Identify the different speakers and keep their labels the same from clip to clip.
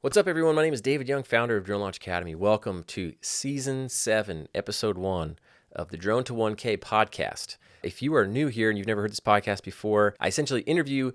Speaker 1: What's up, everyone? My name is David Young, founder of Drone Launch Academy. Welcome to Season 7, Episode 1 of the Drone to 1K podcast. If you are new here and you've never heard this podcast before, I essentially interview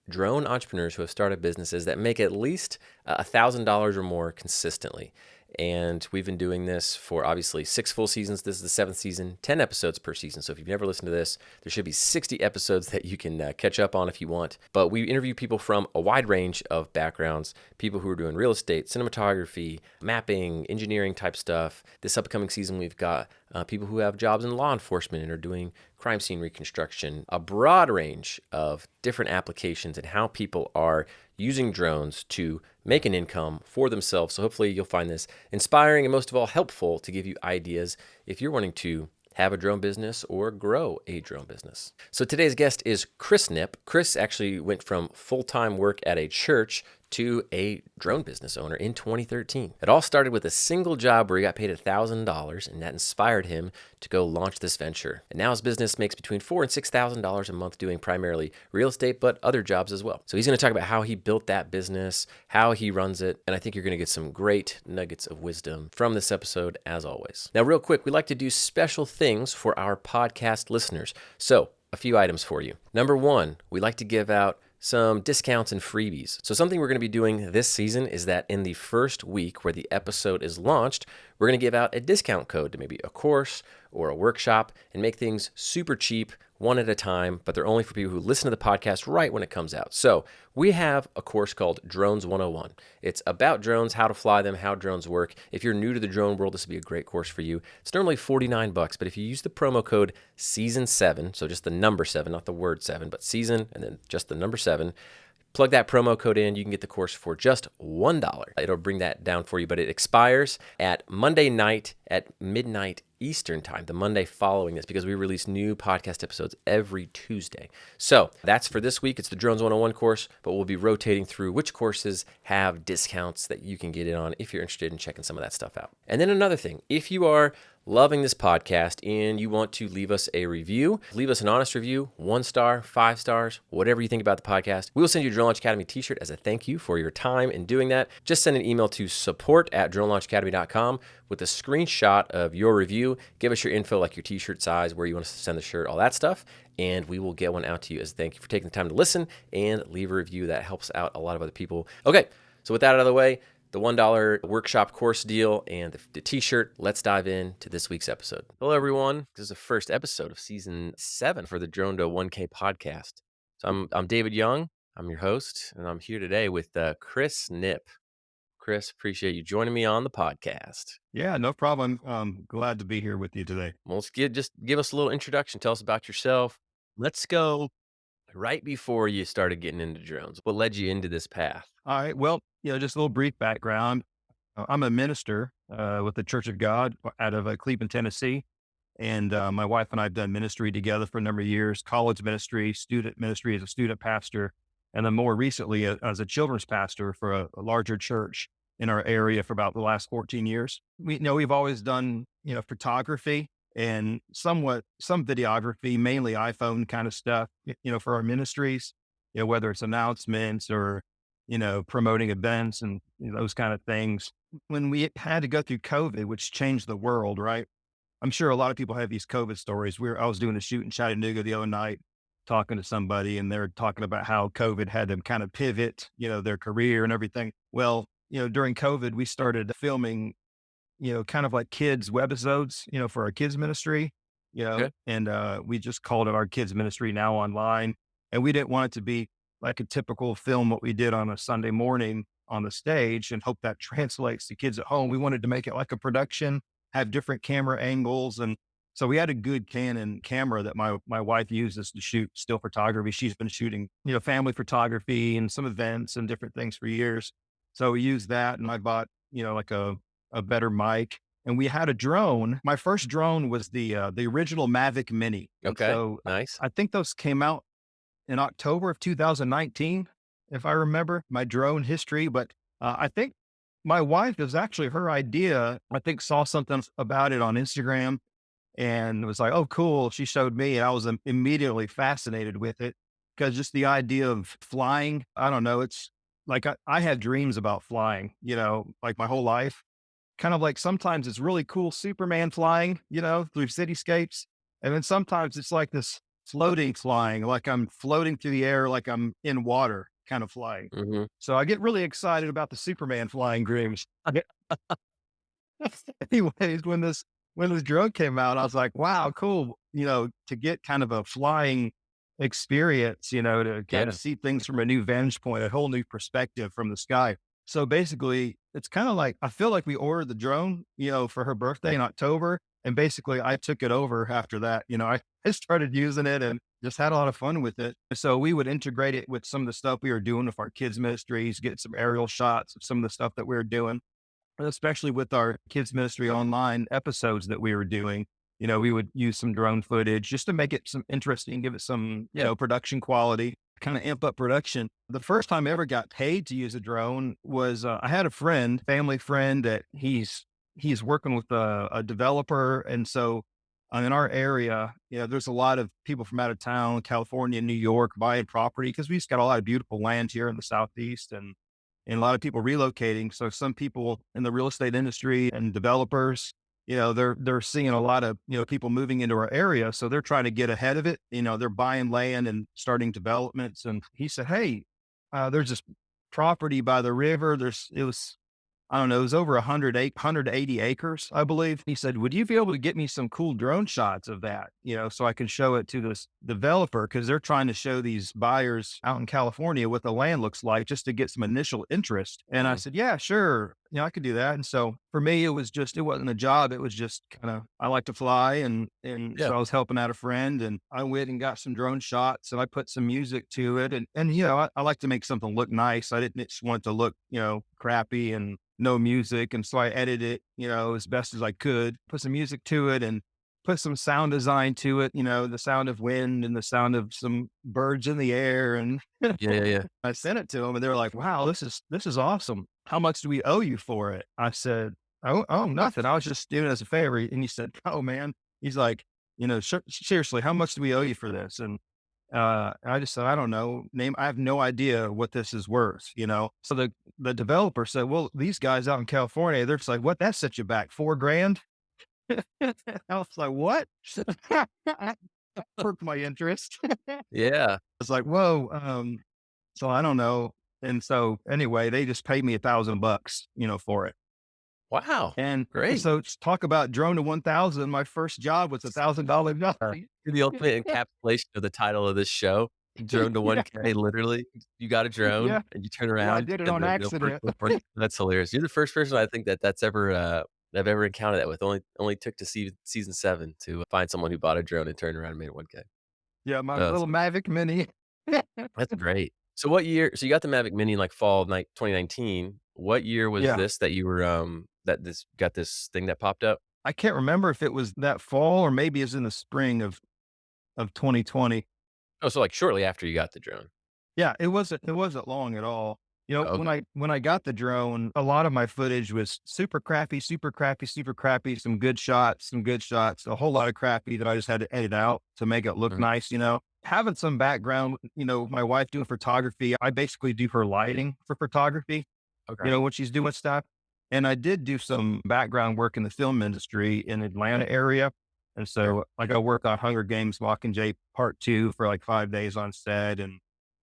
Speaker 1: drone entrepreneurs who have started businesses that make at least $1,000 or more consistently. And we've been doing this for obviously 6 full seasons. This is the 7th season, 10 episodes per season. So if you've never listened to this, there should be 60 episodes that you can catch up on if you want. But we interview people from a wide range of backgrounds, people who are doing real estate, cinematography, mapping, engineering type stuff. This upcoming season, we've got people who have jobs in law enforcement and are doing crime scene reconstruction, a broad range of different applications and how people are using drones to make an income for themselves. So hopefully you'll find this inspiring and most of all helpful to give you ideas if you're wanting to have a drone business or grow a drone business. So today's guest is Chris Knipp. Chris actually went from full-time work at a church to a drone business owner in 2013. It all started with a single job where he got paid $1,000, and that inspired him to go launch this venture. And now his business makes between $4,000 and $6,000 a month doing primarily real estate, but other jobs as well. So he's going to talk about how he built that business, how he runs it, and I think you're going to get some great nuggets of wisdom from this episode as always. Now, real quick, we like to do special things for our podcast listeners. So a few items for you. Number one, we like to give out some discounts and freebies. So something we're going to be doing this season is that in the first week where the episode is launched, we're going to give out a discount code to maybe a course or a workshop and make things super cheap, one at a time, but they're only for people who listen to the podcast right when it comes out. So we have a course called Drones 101. It's about drones, how to fly them, how drones work. If you're new to the drone world, this would be a great course for you. It's normally $49, but if you use the promo code SEASON7, so just the number 7, not the word 7, but season and then just the number 7, plug that promo code in, you can get the course for just $1. It'll bring that down for you, but it expires at Monday night at midnight Eastern time, the Monday following this, because we release new podcast episodes every Tuesday. So that's for this week. It's the Drones 101 course, but we'll be rotating through which courses have discounts that you can get in on if you're interested in checking some of that stuff out. And then another thing, if you are loving this podcast and you want to leave us a review, leave us an honest review, 1 star, 5 stars, whatever you think about the podcast. We will send you a Drone Launch Academy t-shirt as a thank you for your time in doing that. Just send an email to support@dronelaunchacademy.com with a screenshot of your review. Give us your info, like your t-shirt size, where you want us to send the shirt, all that stuff, and we will get one out to you as a thank you for taking the time to listen and leave a review. That helps out a lot of other people. Okay, so with that out of the way, the $1 workshop course deal and the t-shirt, let's dive into this week's episode. Hello, everyone. This is the first episode of Season 7 for the Drone to 1K podcast. So I'm David Young. I'm your host, and I'm here today with Chris Knipp. Chris, appreciate you joining me on the podcast.
Speaker 2: Yeah, no problem. Glad to be here with you today.
Speaker 1: Well, just give us a little introduction. Tell us about yourself. Let's go right before you started getting into drones. What led you into this path?
Speaker 2: All right. Well, just a little brief background. I'm a minister with the Church of God out of Cleveland, Tennessee. And my wife and I have done ministry together for a number of years, college ministry, student ministry as a student pastor, and then more recently as a children's pastor for a larger church in our area for about the last 14 years. We've always done, photography and some videography, mainly iPhone kind of stuff, for our ministries, whether it's announcements or, promoting events and those kind of things. When we had to go through COVID, which changed the world, right? I'm sure a lot of people have these COVID stories. I was doing a shoot in Chattanooga the other night, talking to somebody, and they're talking about how COVID had them kind of pivot, their career and everything. Well, during COVID, we started filming, kind of like kids webisodes, for our kids ministry,
Speaker 1: Okay.
Speaker 2: and we just called it our kids ministry now online. And we didn't want it to be like a typical film, what we did on a Sunday morning on the stage and hope that translates to kids at home. We wanted to make it like a production, have different camera angles. And so we had a good Canon camera that my wife uses to shoot still photography. She's been shooting, family photography and some events and different things for years. So we used that, and I bought, like a better mic. And we had a drone. My first drone was the original Mavic Mini. And
Speaker 1: Okay.
Speaker 2: so
Speaker 1: Nice.
Speaker 2: I think those came out in October of 2019, if I remember my drone history. But I think my wife, is actually her idea. I think saw something about it on Instagram and was like, oh, cool. She showed me, and I was immediately fascinated with it because just the idea of flying, I don't know, like I had dreams about flying, like my whole life. Kind of like sometimes it's really cool Superman flying, through cityscapes. And then sometimes it's like this floating flying, like I'm floating through the air, like I'm in water kind of flying.
Speaker 1: Hmm.
Speaker 2: So I get really excited about the Superman flying dreams. Anyways, when this drone came out, I was like, wow, cool. To get kind of a flying experience, to kind of
Speaker 1: Yeah.
Speaker 2: see things from a new vantage point, a whole new perspective from the sky. So basically, it's kind of like I feel like we ordered the drone, for her birthday in October. And basically I took it over after that. I started using it and just had a lot of fun with it. So we would integrate it with some of the stuff we were doing with our kids' ministries, get some aerial shots of some of the stuff that we were doing, especially with our kids ministry online episodes that we were doing. We would use some drone footage just to make it some interesting, give it some,
Speaker 1: Yeah.
Speaker 2: production quality, kind of amp up production. The first time I ever got paid to use a drone was I had a friend, family friend, that he's working with a developer, and so in our area, there's a lot of people from out of town, California, New York, buying property because we just got a lot of beautiful land here in the southeast, and a lot of people relocating. So some people in the real estate industry and developers, they're seeing a lot of, people moving into our area. So they're trying to get ahead of it. They're buying land and starting developments. And he said, hey, there's this property by the river. It was I don't know, it was over 180 acres, I believe. He said, would you be able to get me some cool drone shots of that, so I can show it to this developer? Cause they're trying to show these buyers out in California what the land looks like just to get some initial interest. And I
Speaker 1: Hmm.
Speaker 2: said, yeah, sure. I could do that. And so for me, it wasn't a job. It was just kind of, I like to fly. And
Speaker 1: Yeah.
Speaker 2: so I was helping out a friend, and I went and got some drone shots, and I put some music to it. And I like to make something look nice. I didn't just want it to look, crappy and no music. And so I edited it, as best as I could, put some music to it and put some sound design to it, the sound of wind and the sound of some birds in the air. And
Speaker 1: Yeah. Yeah. Yeah.
Speaker 2: I sent it to them, and they were like, wow, this is awesome. How much do we owe you for it? I said, oh, nothing. I was just doing it as a favor. And he said, oh man, he's like, seriously, how much do we owe you for this? And I just said, I don't know. I have no idea what this is worth. So the developer said, well, these guys out in California, they're just like, what? That set you back 4 grand. I was like, what? Perked my interest. I
Speaker 1: Yeah.
Speaker 2: was like, whoa. So I don't know. And so anyway, they just paid me $1,000, for it.
Speaker 1: Wow.
Speaker 2: And
Speaker 1: Great.
Speaker 2: so talk about drone to 1,000. My first job was $1,000 job.
Speaker 1: You're the ultimate encapsulation of the title of this show, Drone to
Speaker 2: Yeah.
Speaker 1: 1K, literally. You got a drone
Speaker 2: Yeah.
Speaker 1: and you turn
Speaker 2: Yeah. I
Speaker 1: around
Speaker 2: did it
Speaker 1: and
Speaker 2: on
Speaker 1: the
Speaker 2: accident.
Speaker 1: that's hilarious. You're the first person I think that's ever, I've ever encountered that with. Only took to season 7 to find someone who bought a drone and turned around and made it 1K.
Speaker 2: Yeah, my
Speaker 1: Oh,
Speaker 2: little Mavic Mini.
Speaker 1: that's great. So what year so you got the Mavic Mini in, like, fall of 2019. What year was
Speaker 2: Yeah.
Speaker 1: this that you were, that this got this thing that popped up?
Speaker 2: I can't remember if it was that fall or maybe it's in the spring of 2020.
Speaker 1: Oh, so, like, shortly after you got the drone.
Speaker 2: Yeah, it wasn't long at all. When
Speaker 1: Okay.
Speaker 2: I got the drone, a lot of my footage was super crappy, super crappy, super crappy, some good shots, a whole lot of crappy that I just had to edit out to make it look
Speaker 1: Mhm.
Speaker 2: nice. Having some background, my wife doing photography, I basically do her lighting for photography,
Speaker 1: Okay.
Speaker 2: when she's doing stuff. And I did do some background work in the film industry in Atlanta area. And
Speaker 1: Sure.
Speaker 2: so like I worked on Hunger Games Mockingjay Part 2 for like 5 days on set. And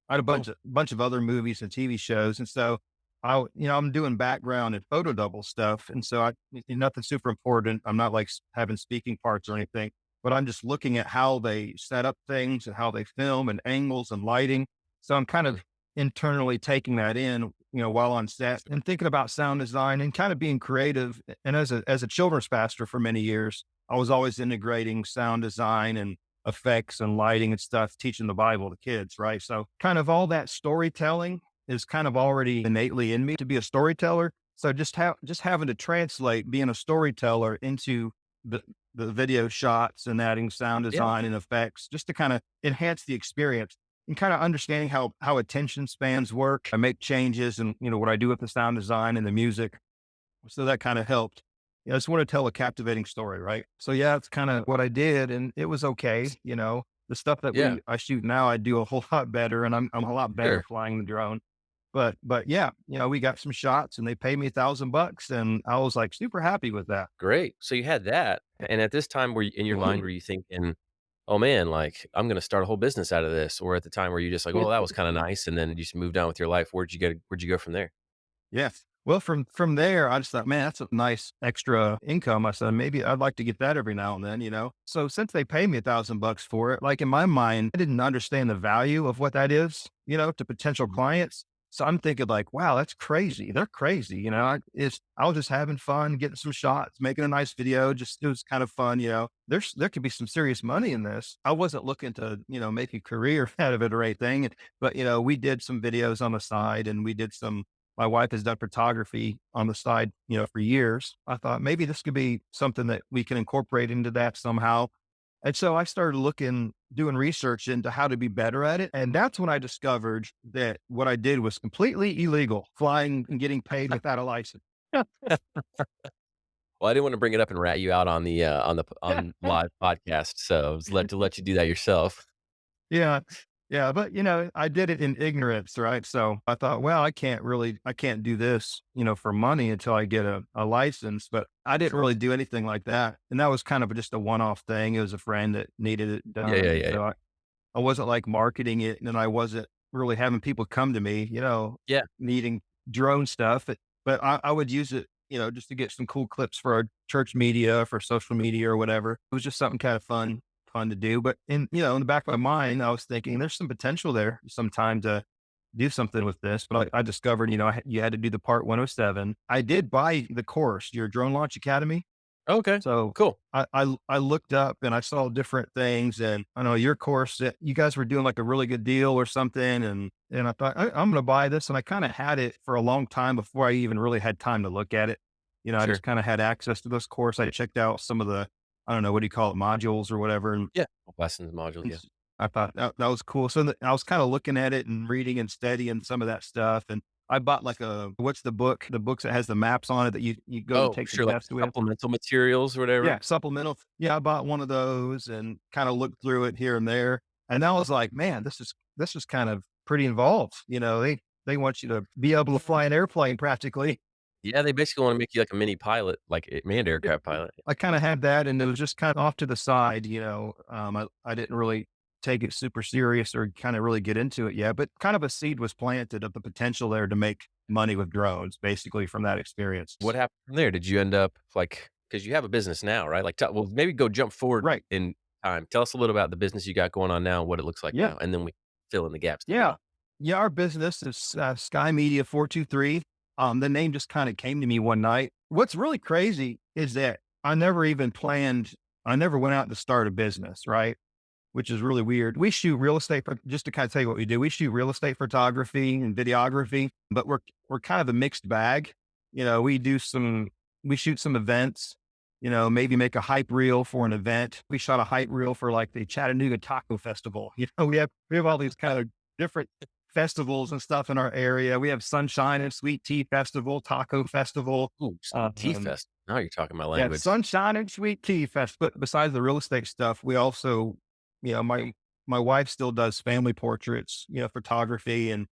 Speaker 2: I had a bunch
Speaker 1: Cool.
Speaker 2: of bunch of other movies and TV shows. And so I'm doing background and photo double stuff. And so nothing super important. I'm not like having speaking parts or anything, but I'm just looking at how they set up things and how they film and angles and lighting. So I'm kind
Speaker 1: Mhm.
Speaker 2: of internally taking that in, while on set and thinking about sound design and kind of being creative. And as a children's pastor for many years, I was always integrating sound design and effects and lighting and stuff, teaching the Bible to kids, right? So kind of all that storytelling is kind of already innately in me to be a storyteller. So just having to translate being a storyteller into the the video shots and adding sound
Speaker 1: Yeah.
Speaker 2: design and effects just to kind of enhance the experience and kind of understanding how attention spans work. I make changes and what I do with the sound design and the music. So that kind of helped. I just want to tell a captivating story, right? So yeah, it's kind of what I did, and it was okay. The stuff that
Speaker 1: Yeah.
Speaker 2: I shoot now, I do a whole lot better, and I'm a lot better
Speaker 1: Sure.
Speaker 2: flying the drone. But yeah, we got some shots and they paid me $1,000 and I was like super happy with that.
Speaker 1: Great. So you had that, and at this time, were you in your mind, were you thinking, "Oh, man, like, I'm gonna start a whole business out of this," or at the time, were you just like, "Well, that was kinda nice," and then you just moved on with your life? Where'd you go from there?
Speaker 2: Yes. Well, from there, I just thought, man, that's a nice extra income. I said, maybe I'd like to get that every now and then. So since they pay me $1,000 for it, like in my mind, I didn't understand the value of what that is, to potential clients. So I'm thinking like, wow, that's crazy. They're crazy. I was just having fun, getting some shots, making a nice video. Just it was kind of fun. There could be some serious money in this. I wasn't looking to, make a career out of it or anything. But we did some videos on the side and we did some my wife has done photography on the side, for years. I thought maybe this could be something that we can incorporate into that somehow. And so I started doing research into how to be better at it. And that's when I discovered that what I did was completely illegal, flying and getting paid without a license.
Speaker 1: Well, I didn't wanna bring it up and rat you out on live podcast, so I was let you do that yourself.
Speaker 2: Yeah. Yeah. But I did it in ignorance, right? So I thought, well, I can't do this, for money until I get a license. But I didn't really do anything like that. And that was kind of just a one off thing. It was a friend that needed it
Speaker 1: Yeah, yeah,
Speaker 2: done.
Speaker 1: yeah, yeah.
Speaker 2: So I wasn't like marketing it and I wasn't really having people come to me,
Speaker 1: Yeah,
Speaker 2: needing drone stuff. But I would use it, just to get some cool clips for our church media, for social media or whatever. It was just something kind of fun to do. But in the back of my mind, I was thinking there's some potential there sometime to do something with this. But I discovered, you had to do the part 107. I did buy the course, your drone launch academy.
Speaker 1: okay,
Speaker 2: So
Speaker 1: cool.
Speaker 2: I looked up and I saw different things, and I know your course that you guys were doing like a really good deal or something, and I thought I'm going to buy this, and I kind of had it for a long time before I even really had time to look at it. I
Speaker 1: Sure.
Speaker 2: just kind of had access to this course. I checked out some of the I don't know what do you call it modules or whatever, and
Speaker 1: Yeah. Lessons module, yeah.
Speaker 2: I thought that was cool. So I was kind of looking at it and reading and studying some of that stuff, and I bought like what's the book? The books that has the maps on it that you go to
Speaker 1: Oh,
Speaker 2: take the
Speaker 1: sure, like
Speaker 2: test with.
Speaker 1: supplemental materials or whatever?
Speaker 2: Yeah, supplemental. Yeah, I bought one of those and kind of looked through it here and there. And I was like, man, this is kind of pretty involved. They want you to be able to fly an airplane practically.
Speaker 1: Yeah, they basically wanna make you like a mini pilot, like a manned
Speaker 2: Yeah.
Speaker 1: aircraft pilot.
Speaker 2: I kind of had that and it was just kind of off to the side. I didn't really take it super serious or kind of really get into it yet, but kind of a seed was planted of the potential there to make money with drones basically from that experience.
Speaker 1: What happened from there? Did you end up like, because you have a business now, right? Like, well, maybe go jump forward
Speaker 2: Right.
Speaker 1: in time. Tell us a little about the business you got going on now, what it looks like
Speaker 2: Yeah.
Speaker 1: now, and then we fill in the gaps.
Speaker 2: Yeah. Yeah, our business is Sky Media 423. The name just kind of came to me one night. What's really crazy is that I never went out to start a business, right? Which is really weird. We shoot real estate, just to kind of tell you what we do. We shoot real estate photography and videography, but we're kind of a mixed bag. We shoot some events, maybe make a hype reel for an event. We shot a hype reel for like the Chattanooga Taco Festival. We have all these kind of different festivals and stuff in our area. We have Sunshine and Sweet Tea Festival, Taco Festival.
Speaker 1: Ooh, Tea
Speaker 2: Um,
Speaker 1: Fest. Now you're talking my
Speaker 2: yeah,
Speaker 1: language.
Speaker 2: Sunshine and Sweet Tea Fest. But besides the real estate stuff, we also, my wife still does family portraits, photography, and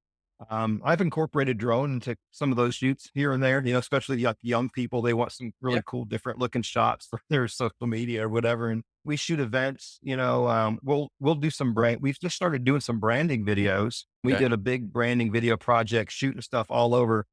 Speaker 2: I've incorporated drone into some of those shoots here and there. Especially like young people, they want some
Speaker 1: Yeah,
Speaker 2: really cool, different looking shots for their social media or whatever. And we shoot events. We'll do some brand. We've just started doing some branding videos. We
Speaker 1: okay.
Speaker 2: did a big branding video project, shooting stuff all over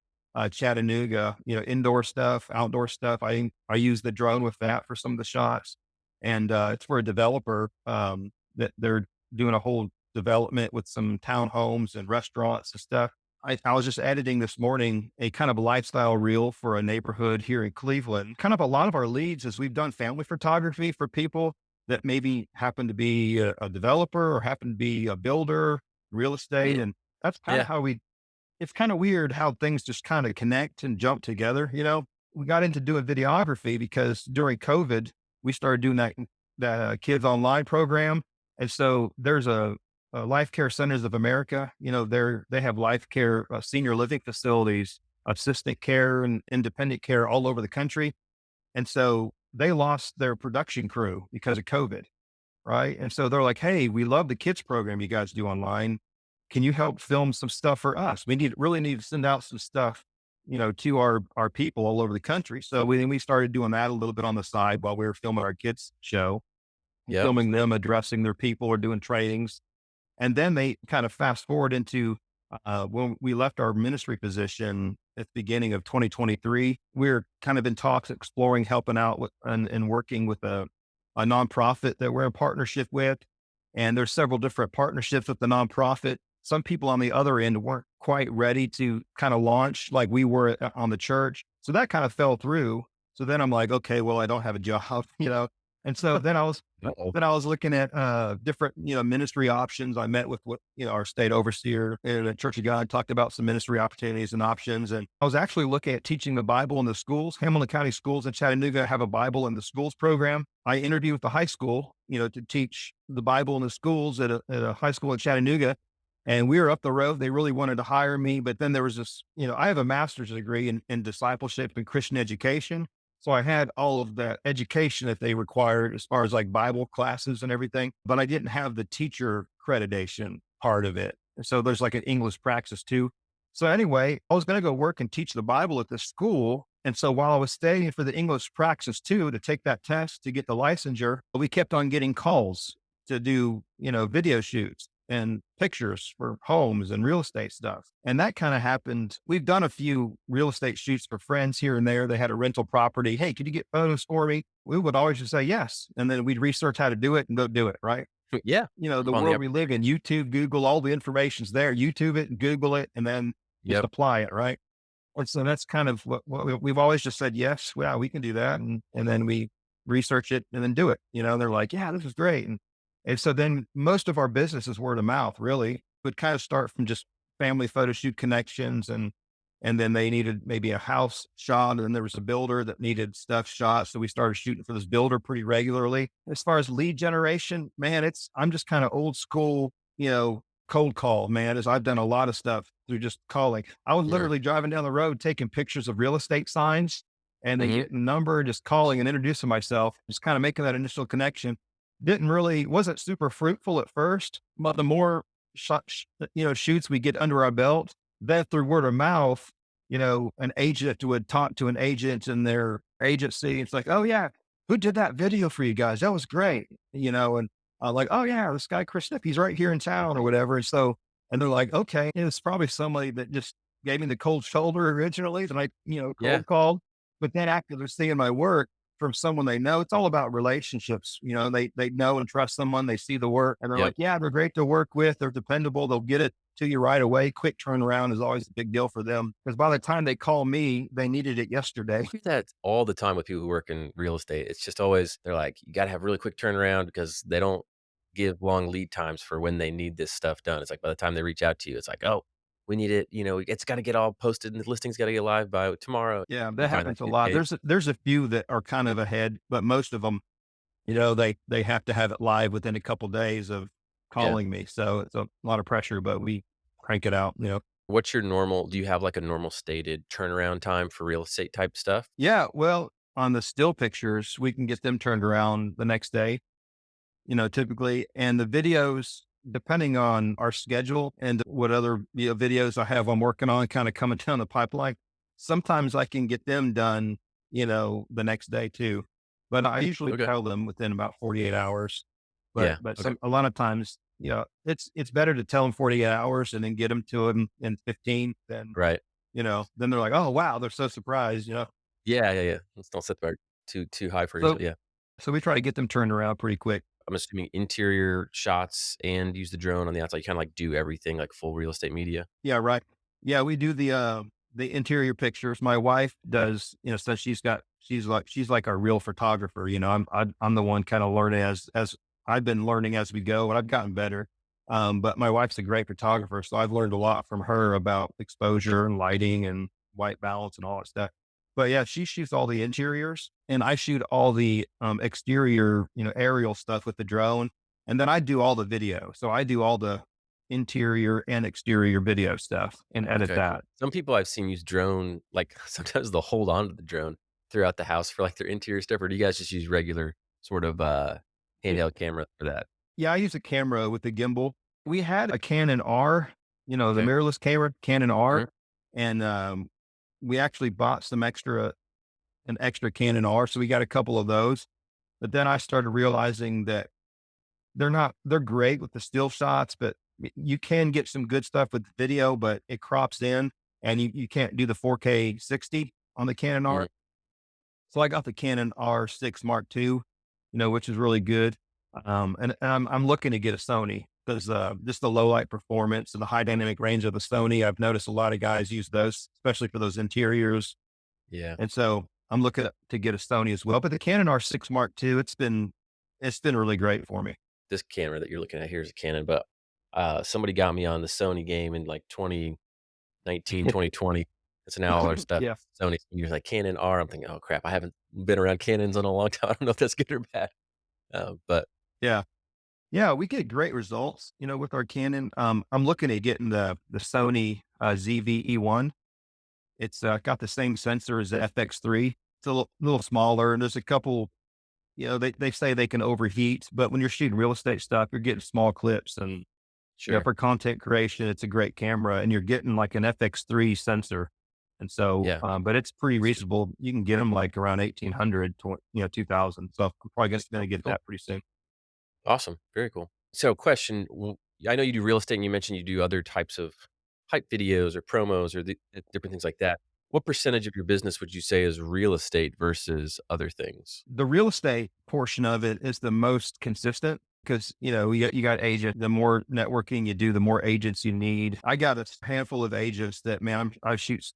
Speaker 2: Chattanooga. Indoor stuff, outdoor stuff. I use the drone with that for some of the shots, and it's for a developer that they're doing a whole development with some townhomes and restaurants and stuff. I was just editing this morning a kind of lifestyle reel for a neighborhood here in Cleveland. Kind of a lot of our leads is we've done family photography for people that maybe happen to be a developer or happen to be a builder, real estate.
Speaker 1: Mm,
Speaker 2: And that's kind of
Speaker 1: yeah,
Speaker 2: how it's kind of weird how things just kind of connect and jump together. We got into doing videography because during COVID, we started doing that kids online program. And so there's a Life Care Centers of America. They have life care, senior living facilities, assistant care, and independent care all over the country. And so they lost their production crew because of COVID, right? And so they're like, "Hey, we love the kids program you guys do online. can you help film some stuff for us? Really need to send out some stuff, to our people all over the country. So we started doing that a little bit on the side while we were filming our kids show,
Speaker 1: Yep.
Speaker 2: filming them addressing their people or doing trainings. And then they kind of fast forward into when we left our ministry position at the beginning of 2023. We're kind of in talks, exploring helping out with and working with a nonprofit that we're in partnership with. And there's several different partnerships with the nonprofit. Some people on the other end weren't quite ready to kind of launch like we were on the church. So that kind of fell through. So then I'm like, okay, well, I don't have a job, And so
Speaker 1: Uh-oh.
Speaker 2: then I was looking at different, ministry options. I met with our state overseer in the Church of God, talked about some ministry opportunities and options. And I was actually looking at teaching the Bible in the schools. Hamilton County Schools in Chattanooga have a Bible in the schools program. I interviewed with the high school, to teach the Bible in the schools at a high school in Chattanooga. And we were up the road. They really wanted to hire me. But then there was this, I have a master's degree in discipleship and Christian education. So I had all of that education that they required as far as like Bible classes and everything, but I didn't have the teacher accreditation part of it. And so there's like an English praxis too. So anyway, I was going to go work and teach the Bible at the school. And so while I was studying for the English praxis too, to take that test to get the licensure, we kept on getting calls to do, video shoots and pictures for homes and real estate stuff. And that kind of happened. We've done a few real estate shoots for friends here and there. They had a rental property. Hey, could you get photos for me? We would always just say yes. And then we'd research how to do it and go do it. Right.
Speaker 1: Yeah.
Speaker 2: The
Speaker 1: On the
Speaker 2: world we live in, YouTube, Google, all the information's there. YouTube it and Google it and then just
Speaker 1: Yep.
Speaker 2: apply it. Right. And so that's kind of what we've always just said, yes, wow, we can do that. And then we research it and then do it. They're like, yeah, this is great. And so then most of our business is word of mouth, really. Would kind of start from just family photo shoot connections and then they needed maybe a house shot. And then there was a builder that needed stuff shot. So we started shooting for this builder pretty regularly. As far as lead generation, man, I'm just kind of old school, cold call, man, as I've done a lot of stuff through just calling. I was
Speaker 1: Sure.
Speaker 2: literally driving down the road, taking pictures of real estate signs and then
Speaker 1: Hmm.
Speaker 2: getting a number, just calling and introducing myself, just kind of making that initial connection. Wasn't super fruitful at first, but the more shoots we get under our belt, then through word of mouth, an agent would talk to an agent in their agency. It's like, oh yeah, who did that video for you guys? That was great. And like, oh yeah, this guy, Chris Knipp, he's right here in town or whatever. And they're like, okay, it's probably somebody that just gave me the cold shoulder originally that I,
Speaker 1: Yeah.
Speaker 2: cold called. But then after they're seeing my work, from someone they know. It's all about relationships. They know and trust someone. They see the work and they're
Speaker 1: Yep.
Speaker 2: like, yeah, they're great to work with. They're dependable. They'll get it to you right away. Quick turnaround is always a big deal for them because by the time they call me, they needed it yesterday.
Speaker 1: I hear that all the time with people who work in real estate. It's just always, they're like, you got to have really quick turnaround because they don't give long lead times for when they need this stuff done. It's like by the time they reach out to you, it's like, oh, we need it. It's got to get all posted and the listing's got to get live by tomorrow.
Speaker 2: Yeah,
Speaker 1: You
Speaker 2: that
Speaker 1: find that
Speaker 2: happens a
Speaker 1: the
Speaker 2: lot.
Speaker 1: case.
Speaker 2: There's a few that are kind of ahead, but most of them, they have to have it live within a couple days of
Speaker 1: Yeah.
Speaker 2: calling me. So it's a lot of pressure, but we crank it out.
Speaker 1: What's your normal, do you have like a normal stated turnaround time for real estate type stuff?
Speaker 2: Yeah, well, on the still pictures, we can get them turned around the next day, typically. And the videos, depending on our schedule and what other videos I have I'm working on kind of coming down the pipeline, sometimes I can get them done, the next day too. But I usually
Speaker 1: Okay.
Speaker 2: tell them within about 48 hours. But
Speaker 1: Yeah.
Speaker 2: but
Speaker 1: Okay.
Speaker 2: a lot of times, it's better to tell them 48 hours and then get them to them in 15 than,
Speaker 1: Right.
Speaker 2: then they're like, oh wow, they're so surprised.
Speaker 1: Yeah. Yeah. Yeah. Let's don't set the bar too high for
Speaker 2: So
Speaker 1: yourself. Yeah.
Speaker 2: so we try to get them turned around pretty quick.
Speaker 1: I'm assuming interior shots and use the drone on the outside. You kind of like do everything like full real estate media.
Speaker 2: Yeah, right. Yeah, we do the interior pictures. My wife does, so she's like our real photographer. I'm the one kind of learning as I've been learning as we go, and I've gotten better. But my wife's a great photographer, so I've learned a lot from her about exposure and lighting and white balance and all that stuff. But yeah, she shoots all the interiors, and I shoot all the exterior, aerial stuff with the drone, and then I do all the video. So I do all the interior and exterior video stuff and edit
Speaker 1: Okay, cool.
Speaker 2: that.
Speaker 1: Some people I've seen use drone, like sometimes they'll hold on to the drone throughout the house for like their interior stuff, or do you guys just use regular sort of
Speaker 2: Yeah.
Speaker 1: handheld camera for that?
Speaker 2: Yeah, I use a camera with the gimbal. We had a Canon R the
Speaker 1: Okay.
Speaker 2: mirrorless camera, Canon R,
Speaker 1: Mhm.
Speaker 2: and we actually bought an extra Canon R, so we got a couple of those. But then I started realizing that they're great with the still shots, but you can get some good stuff with video, but it crops in, and you can't do the 4K 60 on the Canon R.
Speaker 1: Mhm.
Speaker 2: So I got the Canon R6 Mark II, which is really good. And I'm looking to get a Sony because just the low light performance and the high dynamic range of the Sony. I've noticed a lot of guys use those, especially for those interiors.
Speaker 1: Yeah.
Speaker 2: And so I'm looking to get a Sony as well. But the Canon R6 Mark II, it's been really great for me.
Speaker 1: This camera that you're looking at here is a Canon, but somebody got me on the Sony game in like 2019, 2020. So now all our stuff
Speaker 2: Yeah,
Speaker 1: Sony. You're like Canon R. I'm thinking, oh crap, I haven't been around Canons in a long time. I don't know if that's good or bad. But
Speaker 2: yeah, yeah. We get great results, with our Canon. I'm looking at getting the Sony ZV-E1. It's got the same sensor as the FX3. It's a little smaller, and there's a couple. They say they can overheat, but when you're shooting real estate stuff, you're getting small clips, and
Speaker 1: sure,
Speaker 2: for content creation, it's a great camera, and you're getting like an FX3 sensor, and so,
Speaker 1: yeah,
Speaker 2: but it's pretty reasonable. You can get them like around 1,800, 2000. So I'm probably going to get
Speaker 1: cool.
Speaker 2: that pretty soon.
Speaker 1: Awesome. Very cool. So, question I know you do real estate and you mentioned you do other types of hype videos or promos or different things like that. What percentage of your business would you say is real estate versus other things?
Speaker 2: The real estate portion of it is the most consistent because, you got agent. The more networking you do, the more agents you need. I got a handful of agents that, man,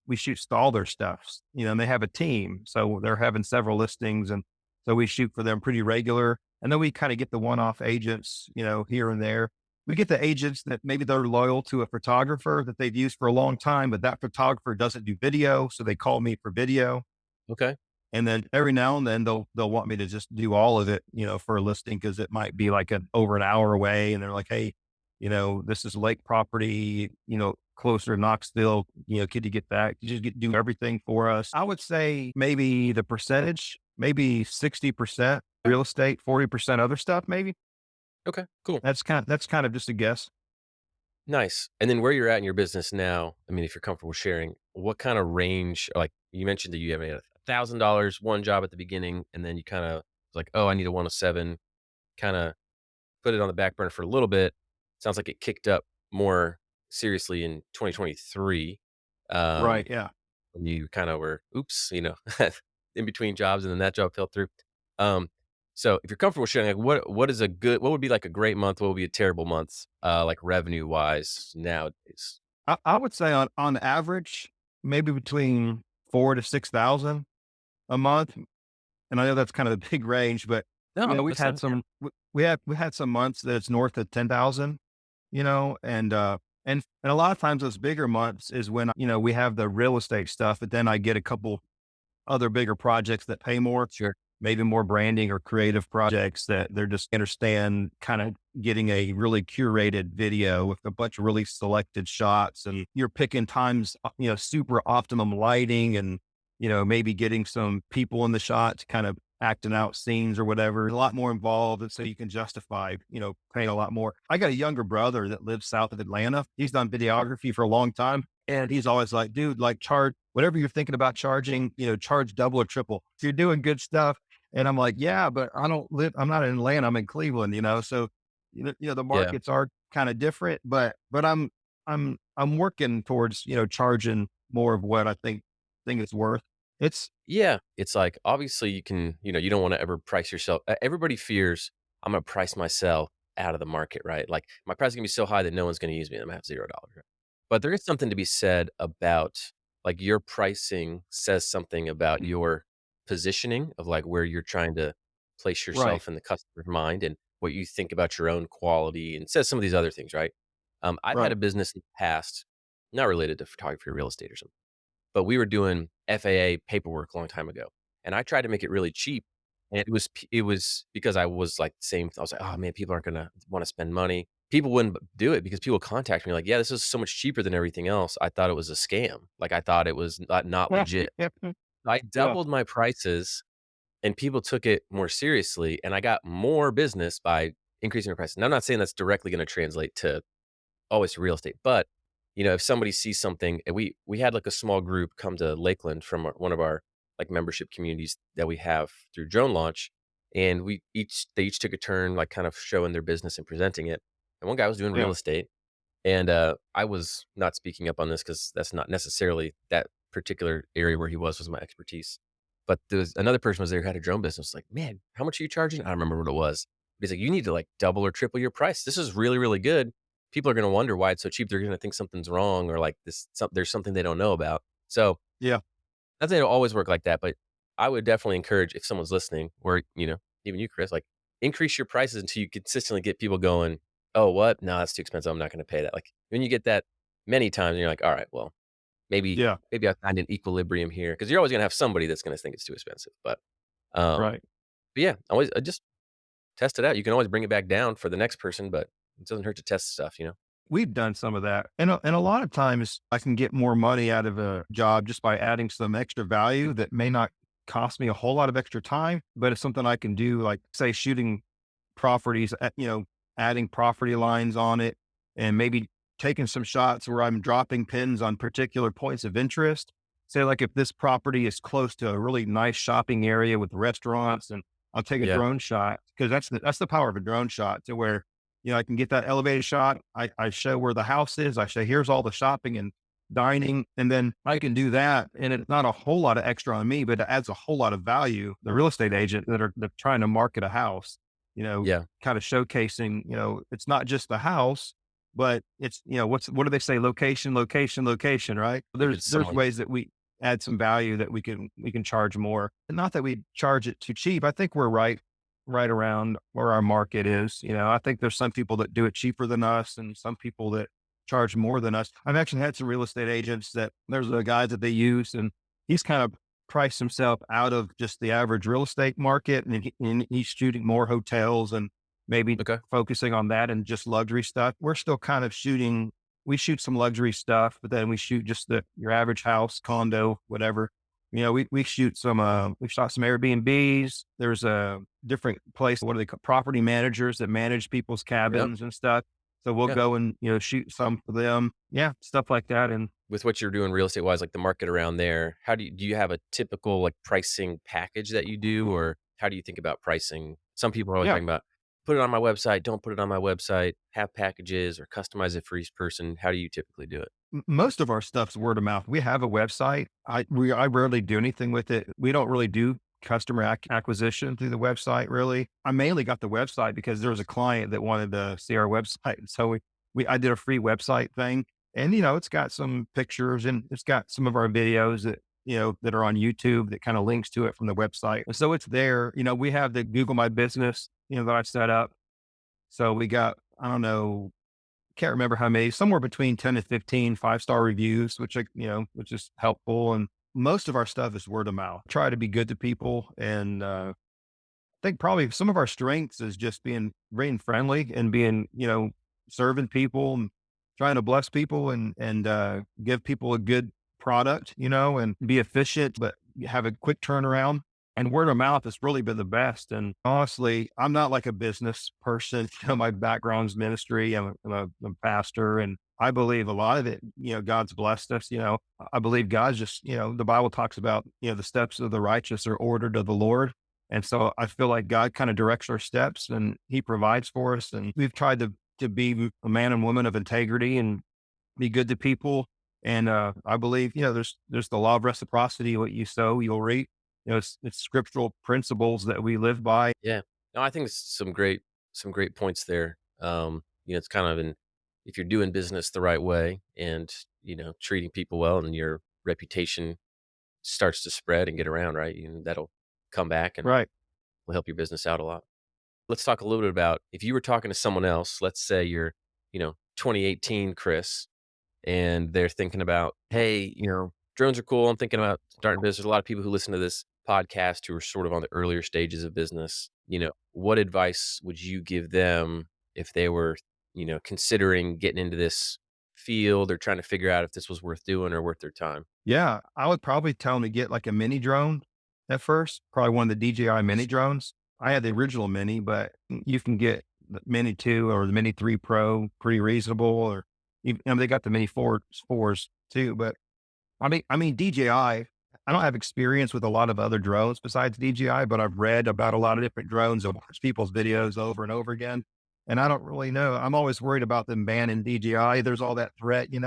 Speaker 2: we shoot all their stuff, and they have a team. So they're having several listings. And so we shoot for them pretty regular. And then we kind of get the one-off agents, here and there. We get the agents that maybe they're loyal to a photographer that they've used for a long time, but that photographer doesn't do video. So they call me for video.
Speaker 1: Okay.
Speaker 2: And then every now and then they'll want me to just do all of it, for a listing because it might be like over an hour away. And they're like, hey, this is lake property, closer to Knoxville. Could you get that? Could you just do everything for us? I would say maybe the percentage, maybe 60% real estate, 40% other stuff, maybe.
Speaker 1: Okay. Cool.
Speaker 2: That's kind of just a guess.
Speaker 1: Nice. And then where you're at in your business now, I mean, if you're comfortable sharing, what kind of range, like you mentioned that you have $1,000, one job at the beginning, and then you kind of like, oh, I need a 107, kind of put it on the back burner for a little bit. Sounds like it kicked up more seriously in 2023.
Speaker 2: Right.
Speaker 1: Um,
Speaker 2: Yeah.
Speaker 1: when you kind of were, oops, in between jobs, and then that job fell through. Um, so if you're comfortable sharing, like what would be like a great month? What would be a terrible month, like revenue wise nowadays?
Speaker 2: I would say on average, maybe between 4 to 6,000 a month. And I know that's kind of a big range, but,
Speaker 1: No,
Speaker 2: we've
Speaker 1: that's
Speaker 2: had
Speaker 1: not. Yeah.
Speaker 2: we had some months that it's north of 10,000, and a lot of times those bigger months is when, we have the real estate stuff, but then I get a couple other bigger projects that pay more,
Speaker 1: Sure.
Speaker 2: maybe more branding or creative projects that they're just understand kind of getting a really curated video with a bunch of really selected shots. And you're picking times, super optimum lighting and, maybe getting some people in the shot kind of acting out scenes or whatever, a lot more involved. And so you can justify, paying a lot more. I got a younger brother that lives south of Atlanta. He's done videography for a long time. And he's always like, dude, like charge whatever you're thinking about charging, charge double or triple. If you're doing good stuff. And I'm like, yeah, but I'm not in Atlanta. I'm in Cleveland, so, the
Speaker 1: Yeah.
Speaker 2: markets are kind of different, but I'm working towards, charging more of what I think it's worth. It's
Speaker 1: Yeah. It's like, obviously you can, you don't want to ever price yourself. Everybody fears I'm going to price myself out of the market, right? Like my price is going to be so high that no one's going to use me. I'm going to have $0. Right? But there is something to be said about like your pricing says something about your positioning of like where you're trying to place
Speaker 2: right,
Speaker 1: yourself in the customer's mind and what you think about your own quality and says some of these other things, right? I've had
Speaker 2: right,
Speaker 1: a business in the past, not related to photography or real estate or something, but we were doing FAA paperwork a long time ago, and I tried to make it really cheap, and it was because I was like same I was like, "Oh, man, people aren't gonna wanna spend money." People wouldn't do it because people contact me like, "Yeah, this is so much cheaper than everything else." I thought it was a scam. Like, I thought it was not legit. I
Speaker 2: yeah,
Speaker 1: doubled my prices, and people took it more seriously, and I got more business by increasing my prices. Now, I'm not saying that's directly gonna translate to always to real estate, but if somebody sees something, and we had like a small group come to Lakeland from one of our like membership communities that we have through Drone Launch, and they each took a turn like kind of showing their business and presenting it. And one guy was doing real
Speaker 2: Yeah.
Speaker 1: estate, and I was not speaking up on this because that's not necessarily that particular area where he was my expertise. But there was another person was there who had a drone business. Like, man, how much are you charging? I don't remember what it was. But he's like, you need to like double or triple your price. This is really, really good. People are going to wonder why it's so cheap. They're going to think something's wrong or like there's something they don't know about. So
Speaker 2: Yeah.
Speaker 1: not that it'll always work like that, but I would definitely encourage if someone's listening, or even you, Chris, like increase your prices until you consistently get people going, "Oh, what? No, that's too expensive. I'm not going to pay that." Like when you get that many times, and you're like, "All right, well,
Speaker 2: Yeah.
Speaker 1: maybe I find an equilibrium here," because you're always going to have somebody that's going to think it's too expensive. Um,
Speaker 2: Right.
Speaker 1: but yeah, always just test it out. You can always bring it back down for the next person, but it doesn't hurt to test stuff.
Speaker 2: We've done some of that. And a lot of times I can get more money out of a job just by adding some extra value that may not cost me a whole lot of extra time, but it's something I can do, like say shooting properties, adding property lines on it and maybe taking some shots where I'm dropping pins on particular points of interest. Say like if this property is close to a really nice shopping area with restaurants, and I'll take a
Speaker 1: Yeah,
Speaker 2: drone shot because that's the power of a drone shot to where I can get that elevated shot. I show where the house is. I say, here's all the shopping and dining. And then I can do that. And it's not a whole lot of extra on me, but it adds a whole lot of value. The real estate agent that trying to market a house,
Speaker 1: yeah,
Speaker 2: kind of showcasing, it's not just the house, but it's, what do they say? Location, location, location, right?
Speaker 1: keep it
Speaker 2: There's
Speaker 1: somewhat.
Speaker 2: ways that we add some value that we can charge more. And not that we charge it too cheap. I think we're right around where our market is. I think there's some people that do it cheaper than us and some people that charge more than us. I've actually had some real estate agents that there's a guy that they use, and he's kind of priced himself out of just the average real estate market. And he's shooting more hotels and maybe
Speaker 1: Okay,
Speaker 2: focusing on that and just luxury stuff. We're still kind of we shoot some luxury stuff, but then we shoot just your average house, condo, whatever. We shot some Airbnbs. There's a different place. What do they call property managers that manage people's
Speaker 1: yep,
Speaker 2: cabins and stuff. So we'll
Speaker 1: yeah.
Speaker 2: go and, shoot some for them. Yeah. Stuff like that. And
Speaker 1: With what you're doing real estate wise, like the market around there, how do you have a typical like pricing package that you do, or how do you think about pricing? Some people are always
Speaker 2: yeah,
Speaker 1: talking about put it on my website, don't put it on my website, have packages or customize it for each person. How do you typically do it?
Speaker 2: most of our stuff's word of mouth. We have a website. I rarely do anything with it. We don't really do customer acquisition through the website. Really, I mainly got the website because there was a client that wanted to see our website, and so I did a free website thing, and it's got some pictures and it's got some of our videos that are on YouTube that kind of links to it from the website, and so it's there. We have the Google My Business that I set up. So we got, I don't know, can't remember how many, somewhere between 10 to 15 5-star reviews, which is helpful. And most of our stuff is word of mouth. Try to be good to people. And I think probably some of our strengths is just being friendly and being, serving people and trying to bless people and give people a good product, and be efficient, but have a quick turnaround. And word of mouth has really been the best. And honestly, I'm not like a business person. My background's ministry. I'm a pastor, and I believe a lot of it, God's blessed us. I believe God's just, the Bible talks about, the steps of the righteous are ordered of the Lord. And so I feel like God kind of directs our steps and he provides for us. And we've tried to be a man and woman of integrity and be good to people. And I believe, there's the law of reciprocity. What you sow, you'll reap. It's scriptural principles that we live by.
Speaker 1: Yeah. No, I think it's some great points there. It's kind of if you're doing business the right way and, treating people well and your reputation starts to spread and get around, right? That'll come back and
Speaker 2: Right.
Speaker 1: will help your business out a lot. Let's talk a little bit about if you were talking to someone else, let's say you're, 2018 Chris, and they're thinking about, hey, drones are cool. I'm thinking about starting business. There's a lot of people who listen to this podcast who are sort of on the earlier stages of business. What advice would you give them if they were, considering getting into this field or trying to figure out if this was worth doing or worth their time?
Speaker 2: Yeah. I would probably tell them to get like a mini drone at first, probably one of the DJI mini drones. I had the original mini, but you can get the mini 2 or the mini 3 Pro pretty reasonable. They got the Mini fours too, but I mean, DJI, I don't have experience with a lot of other drones besides DJI, but I've read about a lot of different drones and watched people's videos over and over again. And I don't really know. I'm always worried about them banning DJI. There's all that threat. I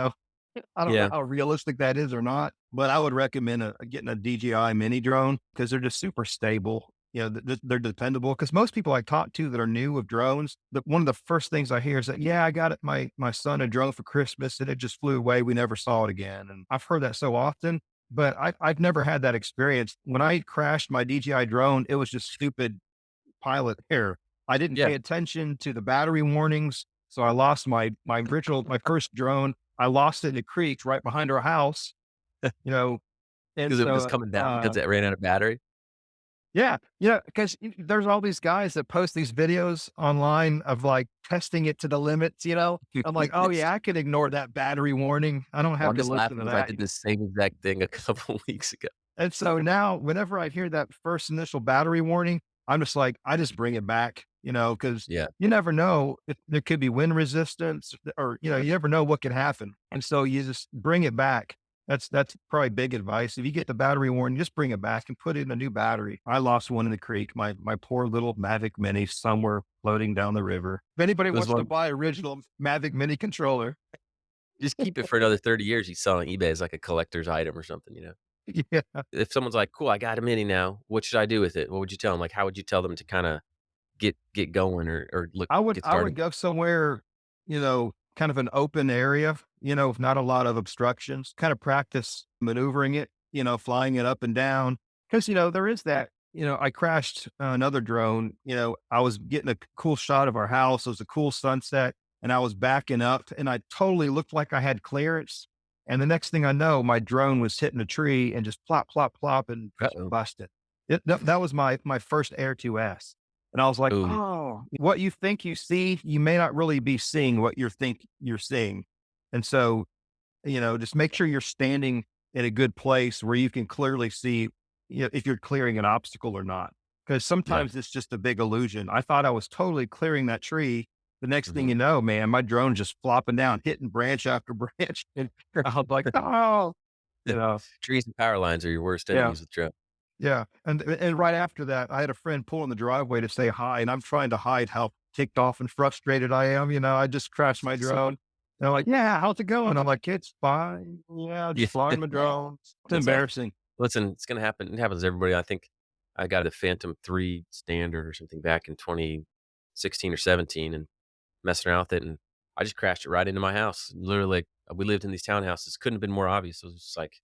Speaker 2: don't know
Speaker 1: Yeah.
Speaker 2: how realistic that is or not, but I would recommend getting a DJI mini drone because they're just super stable. They're dependable. Because most people I talk to that are new with drones, one of the first things I hear is that, yeah, I got it, my son a drone for Christmas and it just flew away. We never saw it again. And I've heard that so often, but I've never had that experience. When I crashed my DJI drone, it was just stupid pilot error. I didn't
Speaker 1: Yeah.
Speaker 2: pay attention to the battery warnings, so I lost my first drone. I lost it in a creek right behind our house, you know, and
Speaker 1: Because it was
Speaker 2: so,
Speaker 1: coming down because it ran out of battery?
Speaker 2: yeah, because there's all these guys that post these videos online of, like, testing it to the limits. I'm like, "Oh, yeah, I can ignore that battery warning. I don't
Speaker 1: Well,
Speaker 2: have
Speaker 1: I'm
Speaker 2: to
Speaker 1: just
Speaker 2: listen
Speaker 1: laughing
Speaker 2: to
Speaker 1: because I
Speaker 2: that."
Speaker 1: did the same exact thing a couple weeks ago.
Speaker 2: And so now whenever I hear that first initial battery warning, I'm just like, I just bring it back, because
Speaker 1: Yeah.
Speaker 2: you never know if there could be wind resistance or you never know what could happen. And so you just bring it back. That's probably big advice. If you get the battery warning, just bring it back and put in a new battery. I lost one in the creek. My poor little Mavic Mini somewhere floating down the river. If anybody
Speaker 1: It was
Speaker 2: wants to
Speaker 1: one
Speaker 2: buy original Mavic Mini controller,
Speaker 1: just keep it for another 30 years, you sell on eBay as like a collector's item or something?
Speaker 2: yeah,
Speaker 1: If someone's like, "Cool, I got a Mini now. What should I do with it?" What would you tell them? Like, how would you tell them to kinda get going or look get
Speaker 2: I would
Speaker 1: started?
Speaker 2: go somewhere, kind of an open area, with not a lot of obstructions, kind of practice maneuvering it, flying it up and down. Cause, there is that, I crashed another drone, I was getting a cool shot of our house. It was a cool sunset and I was backing up and I totally looked like I had clearance. And the next thing I know, my drone was hitting a tree and just plop, plop, plop and just
Speaker 1: Uh-oh.
Speaker 2: busted. That was my first Air 2S. And I was like,
Speaker 1: Ooh,
Speaker 2: "Oh, what you think you see, you may not really be seeing what you think you're seeing." And so, just make sure you're standing in a good place where you can clearly see, if you're clearing an obstacle or not. Because
Speaker 1: yeah.
Speaker 2: sometimes it's just a big illusion. I thought I was totally clearing that tree. The next thing
Speaker 1: Mhm.
Speaker 2: you know, man, my drone's just flopping down, hitting branch after branch. And I was like, "Oh," you know,
Speaker 1: Trees and power lines are your worst
Speaker 2: yeah.
Speaker 1: enemies with drone.
Speaker 2: Yeah, and right after that, I had a friend pull in the driveway to say hi, and I'm trying to hide how ticked off and frustrated I am. I just crashed my drone. And they're like, "Yeah, how's it going?" I'm like, "It's fine. Yeah,
Speaker 1: Yeah.
Speaker 2: just flying my drone." It's
Speaker 1: That's awesome.
Speaker 2: embarrassing.
Speaker 1: Listen, it's gonna happen. It happens to everybody. I think I got a Phantom 3 Standard or something back in 2016 or 17 and messing around with it, and I just crashed it right into my house. Literally, like, we lived in these townhouses, couldn't have been more obvious. It was just like,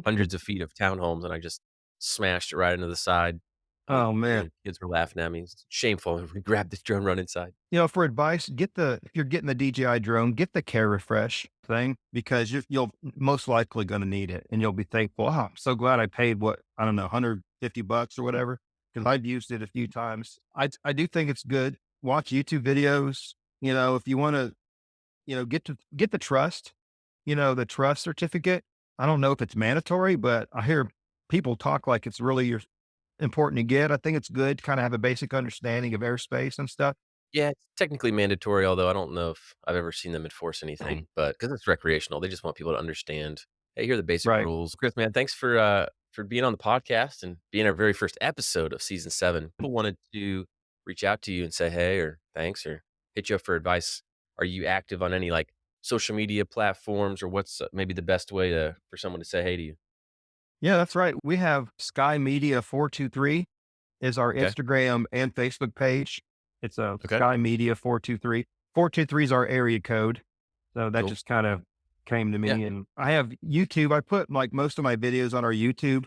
Speaker 1: hundreds of feet of townhomes, and I just smashed it right into the side.
Speaker 2: Oh, man.
Speaker 1: Kids were laughing at me. It's shameful. We grabbed this drone, run inside.
Speaker 2: For advice, if you're getting the DJI drone, get the care refresh thing because you'll most likely going to need it and you'll be thankful. Oh, I'm so glad I paid what, I don't know, $150 or whatever. Cause I've used it a few times. I do think it's good. Watch YouTube videos, if you want to, get the trust certificate. I don't know if it's mandatory, but I hear people talk like it's really important to get. I think it's good to kind of have a basic understanding of airspace and stuff.
Speaker 1: Yeah, it's technically mandatory, although I don't know if I've ever seen them enforce anything, but because it's recreational, they just want people to understand, "Hey, here are the basic
Speaker 2: Right.
Speaker 1: rules." Chris, man, thanks for being on the podcast and being our very first episode of season 7. People wanted to reach out to you and say, "Hey," or "Thanks," or hit you up for advice. Are you active on any, like, social media platforms, or what's, maybe the best way to for someone to say hey to you?
Speaker 2: Yeah, that's right. We have Sky Media 423 is our
Speaker 1: Okay,
Speaker 2: Instagram and Facebook page. It's a
Speaker 1: okay,
Speaker 2: Sky Media 423. 423 is our area code. So that
Speaker 1: cool.
Speaker 2: just kind of came to
Speaker 1: Yeah,
Speaker 2: me. And I have YouTube. I put like most of my videos on our YouTube.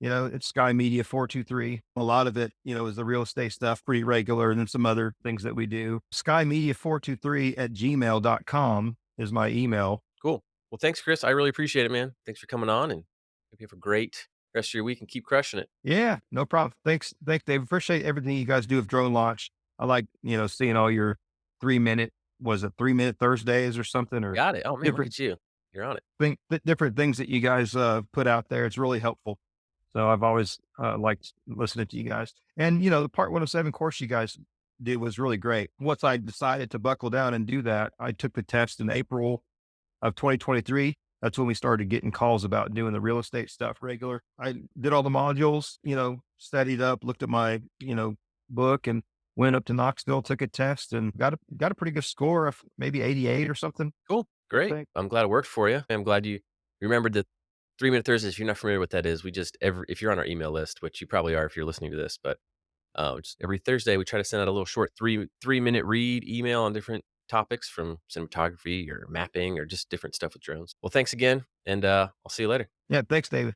Speaker 2: It's Sky Media 423. A lot of it, is the real estate stuff, pretty regular, and then some other things that we do. Sky Media 423 at gmail.com is my email.
Speaker 1: cool. Well, thanks, Chris. I really appreciate it, man. Thanks for coming on, and hope you have a great rest of your week and keep crushing it.
Speaker 2: Yeah, no problem. Thanks, Dave. Appreciate everything you guys do with drone launch. I like, seeing all your 3 minute, was it 3 minute Thursdays or something, or
Speaker 1: Got it. Oh, man, look
Speaker 2: different
Speaker 1: at you. You're on it.
Speaker 2: different things that you guys put out there. It's really helpful. So I've always liked listening to you guys. And the Part 107 course you guys did was really great. Once I decided to buckle down and do that, I took the test in April of 2023. That's when we started getting calls about doing the real estate stuff regular. I did all the modules, studied up, looked at my, book and went up to Knoxville, took a test and got a pretty good score of maybe 88 or something.
Speaker 1: Cool.
Speaker 2: I
Speaker 1: Great.
Speaker 2: think.
Speaker 1: I'm glad it worked for you. I'm glad you remembered the 3-minute Thursdays. If you're not familiar with what that is, we just if you're on our email list, which you probably are if you're listening to this, but just every Thursday we try to send out a little short 3-minute read email on different topics from cinematography or mapping or just different stuff with drones. Well, thanks again, and I'll see you later.
Speaker 2: Yeah. Thanks, David.